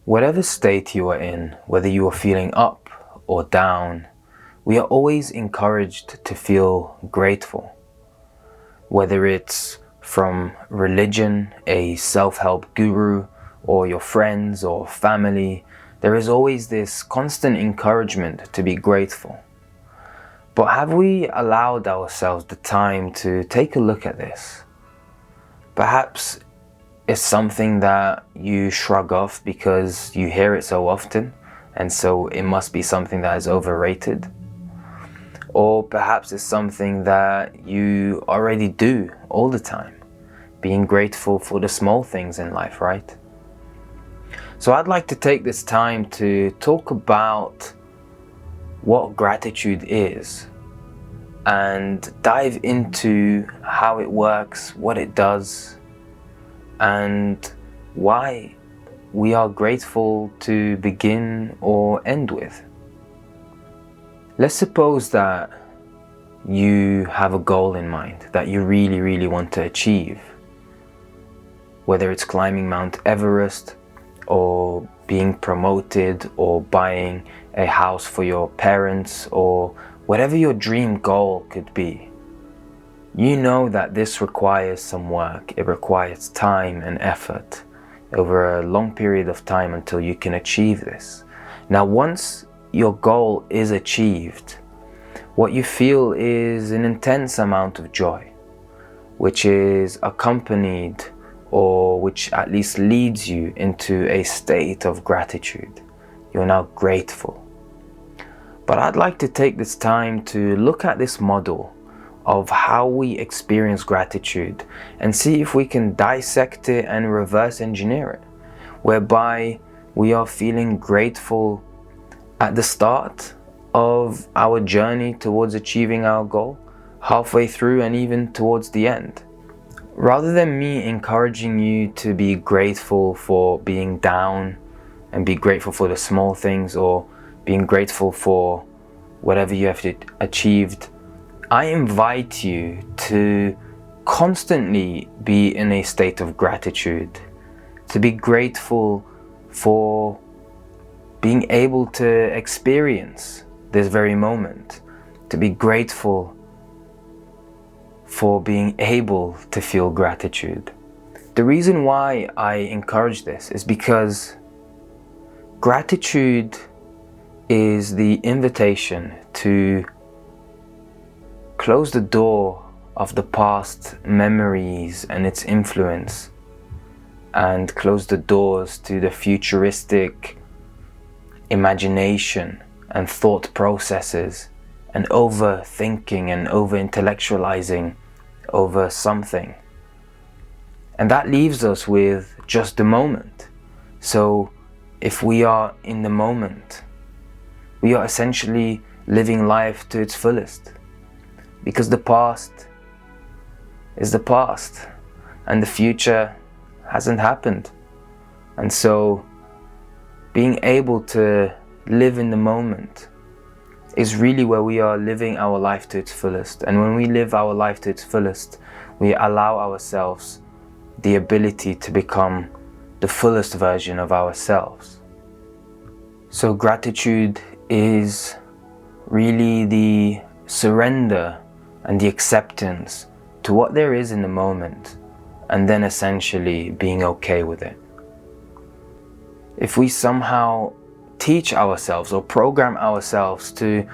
Whatever state you are in, whether you are feeling up or down, we are always encouraged to feel grateful. Whether it's from religion, a self-help guru, or your friends or family, there is always this constant encouragement to be grateful. But have we allowed ourselves the time to take a look at this? Perhaps it's something that you shrug off because you hear it so often, and so it must be something that is overrated. Or perhaps it's something that you already do all the time, being grateful for the small things in life, right? So I'd like to take this time to talk about what gratitude is and dive into how it works, what it does, and why we are grateful to begin or end with. Let's suppose that you have a goal in mind that you really want to achieve. Whether it's climbing Mount Everest, or being promoted, or buying a house for your parents, or whatever your dream goal could be. You know that this requires some work. It requires time and effort over a long period of time until you can achieve this. Now, once your goal is achieved, what you feel is an intense amount of joy, which is accompanied, or which at least leads you into a state of gratitude. You're now grateful. But I'd like to take this time to look at this model of how we experience gratitude and see if we can dissect it and reverse engineer it, whereby we are feeling grateful at the start of our journey towards achieving our goal, halfway through, and even towards the end. Rather than me encouraging you to be grateful for being down and be grateful for the small things, or being grateful for whatever you have achieved, I invite you to constantly be in a state of gratitude, to be grateful for being able to experience this very moment, to be grateful for being able to feel gratitude. The reason why I encourage this is because gratitude is the invitation to close the door of the past memories and its influence, and close the doors to the futuristic imagination and thought processes and overthinking and over-intellectualizing over something. And that leaves us with just the moment. So if we are in the moment, we are essentially living life to its fullest, because the past is the past and the future hasn't happened. And so being able to live in the moment is really where we are living our life to its fullest. And when we live our life to its fullest, we allow ourselves the ability to become the fullest version of ourselves. So gratitude is really the surrender and the acceptance to what there is in the moment, and then essentially being okay with it. If we somehow teach ourselves or program ourselves to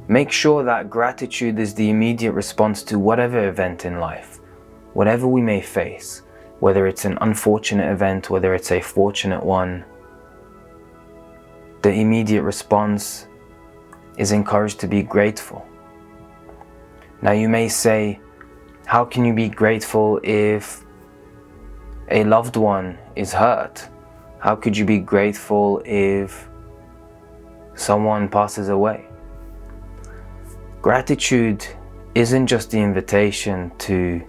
make sure that gratitude is the immediate response to whatever event in life, whatever we may face, whether it's an unfortunate event, whether it's a fortunate one, the immediate response is encouraged to be grateful. Now you may say, how can you be grateful if a loved one is hurt? How could you be grateful if someone passes away? Gratitude isn't just the invitation to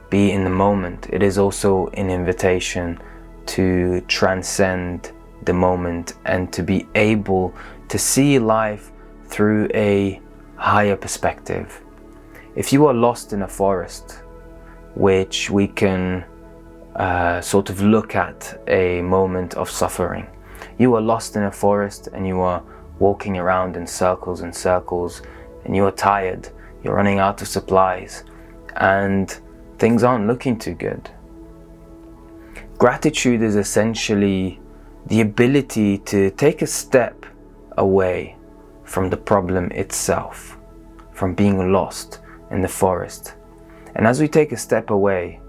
be in the moment, it is also an invitation to transcend the moment and to be able to see life through a higher perspective. If you are lost in a forest, which we can sort of look at a moment of suffering, You are lost in a forest and you are walking around in circles and circles, and you are tired, you're running out of supplies, and things aren't looking too good. Gratitude is essentially the ability to take a step away from the problem itself, from being lost in the forest. And as we take a step away,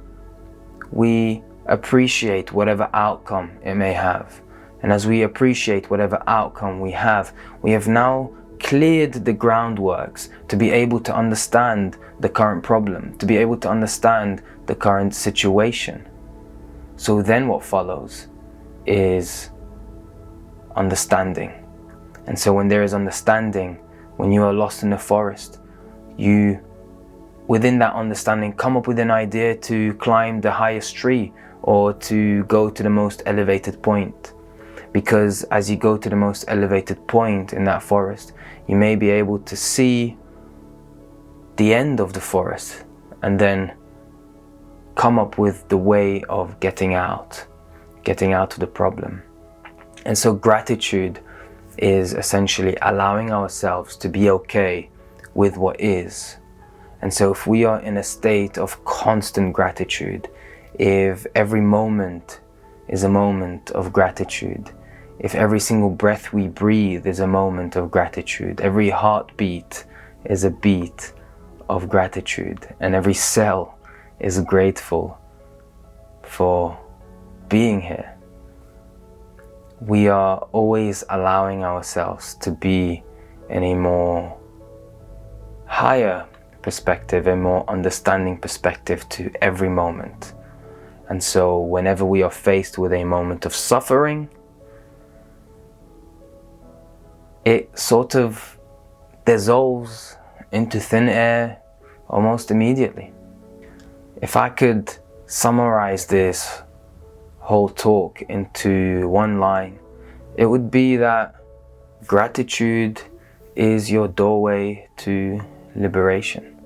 we appreciate whatever outcome it may have. And as we appreciate whatever outcome we have now cleared the groundworks to be able to understand the current problem, to be able to understand the current situation. So then what follows is understanding. And so when there is understanding, when you are lost in the forest, you, within that understanding, come up with an idea to climb the highest tree or to go to the most elevated point. Because as you go to the most elevated point in that forest, you may be able to see the end of the forest and then come up with the way of getting out of the problem. And so gratitude is essentially allowing ourselves to be okay with what is. And so if we are in a state of constant gratitude, if every moment is a moment of gratitude, if every single breath we breathe is a moment of gratitude, every heartbeat is a beat of gratitude, and every cell is grateful for being here, we are always allowing ourselves to be in a more higher perspective, a more understanding perspective to every moment. And so whenever we are faced with a moment of suffering, it sort of dissolves into thin air almost immediately. If I could summarize this whole talk into one line, it would be that gratitude is your doorway to liberation.